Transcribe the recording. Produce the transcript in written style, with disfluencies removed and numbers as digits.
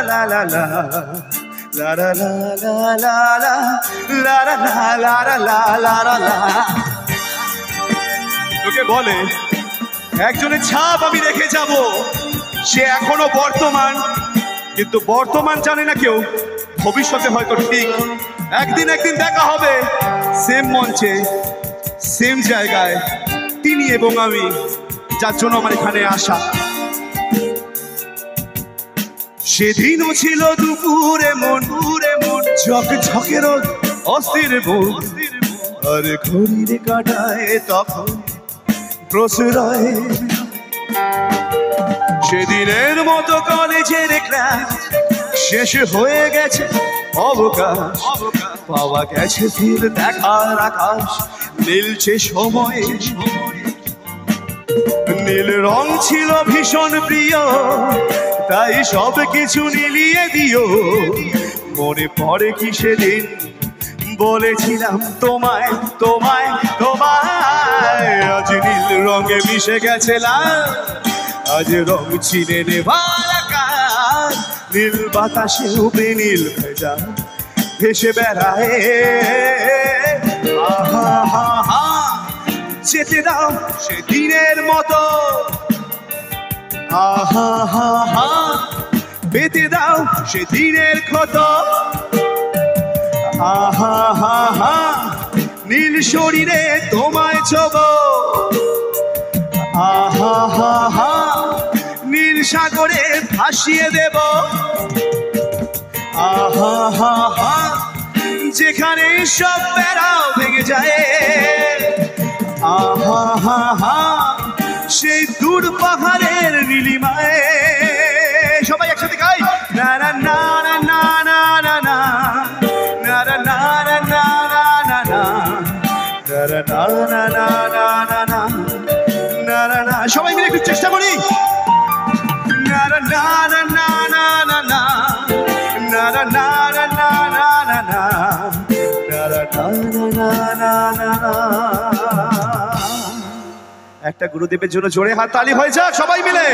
la la la la la la la la la la la la la la la। তোকে বলে একজনের ছাপ আমি রেখে যাব, সে এখনো বর্তমান, কিন্তু বর্তমান জানে না কেউ, ভবিষ্যতে হয়তো ঠিক একদিন দেখা হবে সেম মঞ্চে সেম জায়গায়, তিনি এবং আমি, যার জন্য আমার এখানে আসা। সেদিনও ছিল দুপুরে মন ঝকঝকের অস্থির মন, আর ঘড়ির কাটায় তখন প্রশ্রয়। সেদিনের মতো কলেজের ক্লাস শেষ হয়ে গেছে, অবকাশ পাওয়া গেছে ফির দেখার আকাশ, নীলছে সময়। নীল রং ছিল ভীষণ প্রিয়, তাই সব কিছু নীলিয়ে দিও। মনে পড়ে কি সেদিন বলেছিলাম তোমায় তোমায় তোমায়, আজ নীল রঙে মিশে গেছে লাল, আজ রং ছিনে নেভার আকাশ। নীল বাতাসে উপরে নীল ভেজা ভেসে বেড়ায়, আহা হা হা। যেতে দাও সেদিনের মতো, আহা হা হা। পেতে দাও সেদিনের ক্ষত, আহা হা হা। নীল শরীরে তোমায় ছোব, আহা হা হা। নীল সাগরে ভাসিয়ে দেব, আহা হা হা। যেখানে সব বেড়াও ভেঙে যায়, আহা হা হা। সেই দূর পাহাড়ের নীলিমায়, সবাই একসাথে গাই, না না না না না না না না না না না না না না না না না না। সবাই মিলে একটু চেষ্টা করি, না না না না না না না না না না না না না না না না। একটা গুরুদেবের জন্য জোরে হাত তালি হয়ে যাক সবাই মিলে।